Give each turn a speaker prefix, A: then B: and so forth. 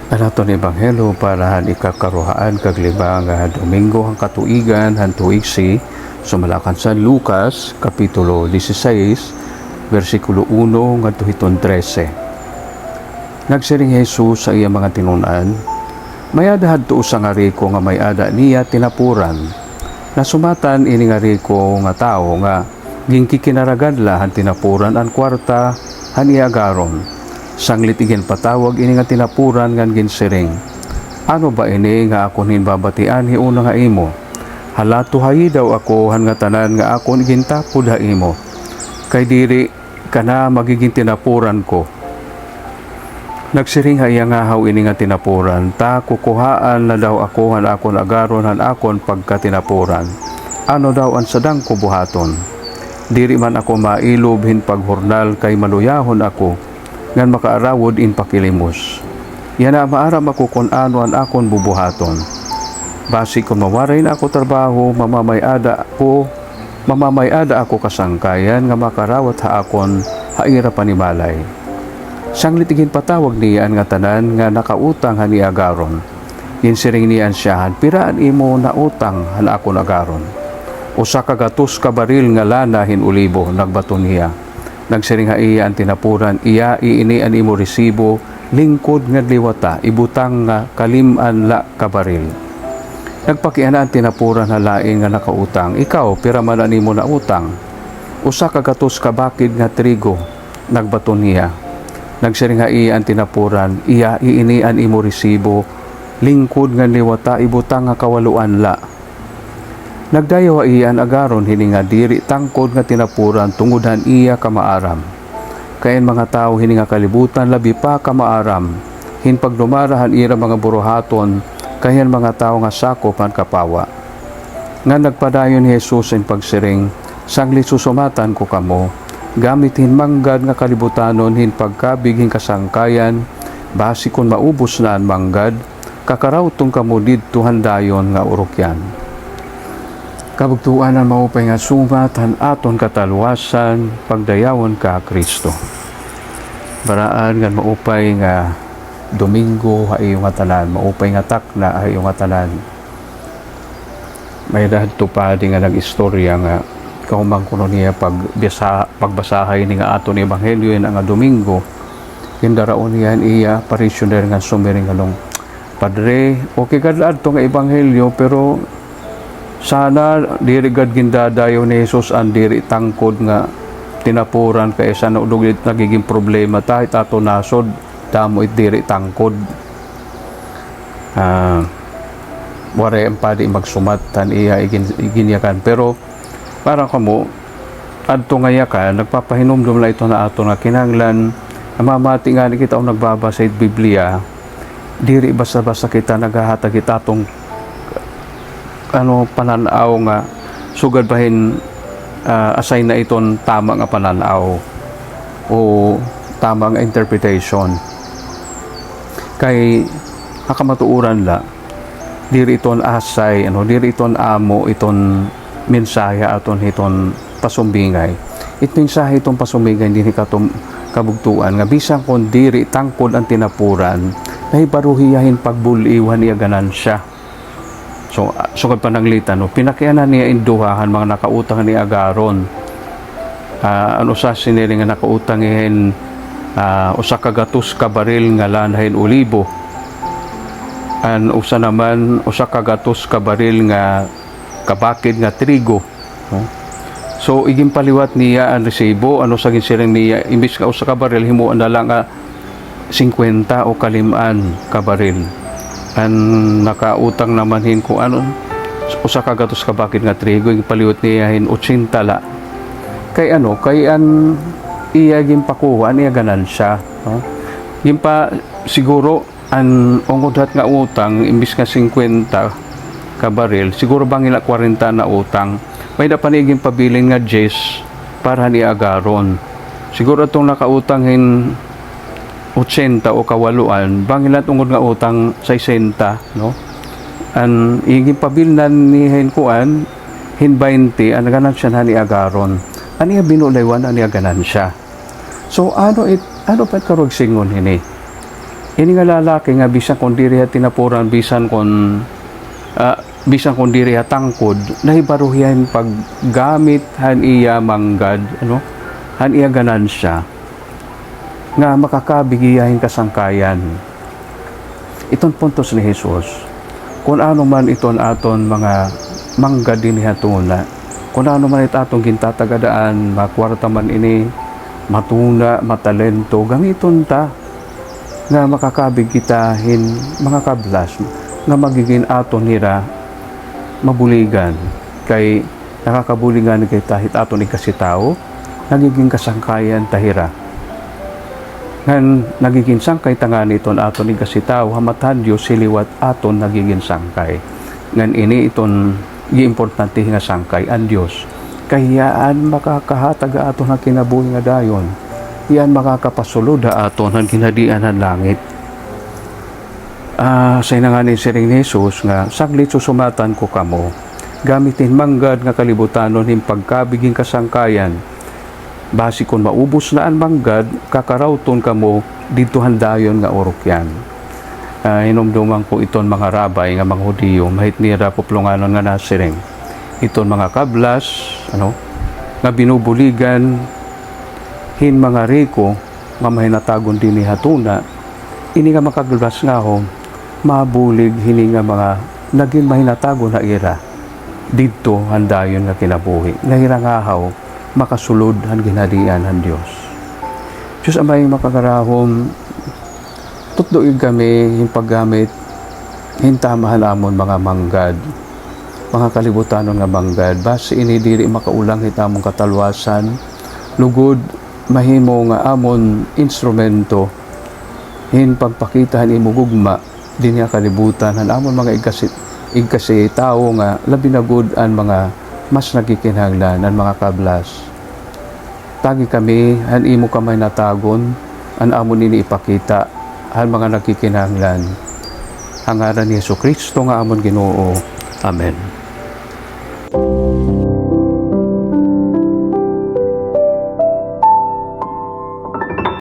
A: Anaton Ebanghelyo para ikakaruhaan kaglibang Domingo ang katuigan han tuig si sumalakan sa Lucas kapitulo 16 versikulo 1 ngadto hiton 13. Nagsiring Jesus sa iya mga tinunan, mayada hadto usa nga riko nga may ada niya tinapuran. Nasumatan ini nga riko nga tao nga ginkikinaragadla han tinapuran ang kwarta han iagaron. Sanglit igen patawag ini nga tinapuran ngan ginsiring. Ano ba ini nga akon hinbabatian hiuna nga imo? Halato hayi daw ako han nga tanan nga akon gintapod ha imo. Kay diri kana magiging tinapuran ko. Nagsiring ha iya nga haw ini nga tinapuran, ta kukuhaan na daw ako han akon agaron han akon pagkatinapuran. Ano daw ang sadang ko buhaton? Diri man ako mailob hin paghurnal kay maluyahon ako. Ngan makaarawod in pakilimos. Yan na maaram ako kung ano ang akon bubuhaton. Basi kung mawaray na ako trabaho, mamamayada ako kasangkayan nga makarawat ha akon haira panimalay. Sanglitigin patawag niyan nga tanan nga nakautang hani agaron. Ginsiring niyan siyahan, piraan imo na utang han akon agaron. Usa ka gatos ka baril nga lana hin ulibo, nagbaton niya. Nagsiring ha iya ang tinapuran, iya iinian imo resibo, lingkod nga liwata, ibutang nga kaliman la kabaril. Nagpakiana ang tinapuran halain nga nakautang, ikaw piramanan nimo na utang. Usa ka gatos ka bakid nga trigo, nagbaton niya. Nagsiring ha iya ang tinapuran, iya iinian imo resibo, lingkod nga liwata, ibutang nga kawaluan la. Nagdayaw iyan agaron hininga diri tangkod nga tinapuran tungudhan iya kamaaram. Kayan mga tao hininga kalibutan labi pa kamaaram. Hin pagdumarahan ira mga buruhaton kayan mga tao nga sakopan kapawa. Nga nagpadayon ni Jesus in pagsiring, sangli susumatan ko kamo, gamit hin manggad nga kalibutanon hin pagkabig hin kasangkayan, basi kun maubos na ang manggad, kakarawtong kamo didto handayon nga urukyan. Kabugtuan ang maupay nga sumat han aton kataluwasan pagdayawon ka Kristo. Baraan nga maupay nga Domingo ha iyong tanan, maupay nga takna ha iyong tanan. May dahto pa di nga nag-istorya nga kahumang kuno niya pagbasahay ni nga aton Ebanghelyo nga Domingo. Kindaraon niyan iya parishioner nga sumiring along, Padre, okay kadlaad to nga Ebanghelyo pero sana diri gad gindadayo ni Jesus ang diri tangkod nga tinapuran kay sana udog nagiging problema ta ato nasod damo it diri tangkod. Wari ang padi magsumat tan iya iginyakan pero para kamo adto nga yakan nagpapahinumdum la ito na ato nga kinahanglan mamati nga kita og nagbabasa sa Biblia diri basta-basta kita naghahatag kita atong pananaw nga sugad bahin assign na iton tama nga pananaw o tama nga interpretation kay akamatuuran la diri iton asay diri iton amo iton mensahe aton iton pasumbingay mensahe iton pasumbingay dinhi katom kabugtuan nga bisan kon diri tangkod ang tinapuran nahibaruhiyahin pagbuliwan iya ganansya. So sugad pananglitan pinakianan niya induhahan mga nakautang ni agaron. Ano sa siniring nga nakautang ihin usa ka gatos ka baril nga lanahin ulibo. An usa naman usa ka gatos ka baril nga kabakid nga trigo. So iging paliwat niya ang resibo sa ginsiring niya imbis nga usa ka baril himuan na lang 50 o kaliman ka baril. Ang nakautang naman hin kung usa ka gatos ka bakid nga trigo yung paliwat niya hin 80 la kay kay an iya gimpakuha niya ganansya gimpa siguro an ungod nga utang imbis nga 50 ka baril siguro bangila 40 na utang may da paniging pabilin nga 10 para ni agaron siguro itong nakautang hin 80 o kawaluan bangilan tungod nga utang 60, no? An iging pabilnan ni Henkuan hin 20 ang ganansya na ni agaron. Ani binulaywan ani ganansya. So ano pa karog singon hini? Ini nga lalaki nga bisan kon diri tinapuran bisan kon diri tangkod nahibaruhian paggamit han iya manggad, ano? Han iya ganansya nga makakabigiyahin kasangkayan. Iton puntos ni Jesus. Kung ano man iton aton mga manggad din hatuna, kung ano man atong gintatagadaan, makwarta man ini, matuna, matalento, gamiton ta nga makakabigitahin mga kablas nga magiging aton nira mabuligan kay nakakabuligan kay tahit aton ikasitao nagiging kasangkayan tahira ngan nagiging sangkay tangani iton aton ikasitao hamatan Dios siliwat aton nagiging sangkay ngan ini iton giimportante nga sangkay an Dios kayaan makakahatag aton nga kinabuhi nga dayon yan makakapasulod aton ang ginadian ng langit. Sa inangani siring ni Jesus nga saglit susumatan ko kamo gamitin manggad nga kalibutanon him pagkabiging kasangkayan basi kon maubos na ang manggad kakarawton kamo dito handayon nga orokyan. Hinumduman ko iton mga rabay nga mga Hudiyo mahit nira puplunganon nga nasiring iton mga kablas nga binubuligan hin mga riko nga mahinatagon din ni hatuna ini nga makaglas nga ho mabulig hini nga mga naging mahinatagon na ira dito handayon nga kinabuhi nga hirangahaw makasulod han ginhadian han Dios. Diyos amay makagarahom tutdoig kami yung paggamit hintamahan amon mga manggad mga kalibutanon nga manggad base ini diri makaulang hitamong katalwasan lugod mahimo nga amon instrumento hin pagpakitahan imo gugma din nga kalibutan han amon mga igkasi tao nga labi na good an mga mas nagikinahanglan an mga kablas tagi kami han imo kamay natagon an amon ini ipakita han mga nagikinahanglan ang ngaran ni Jesucristo nga amon Ginoo. Amen.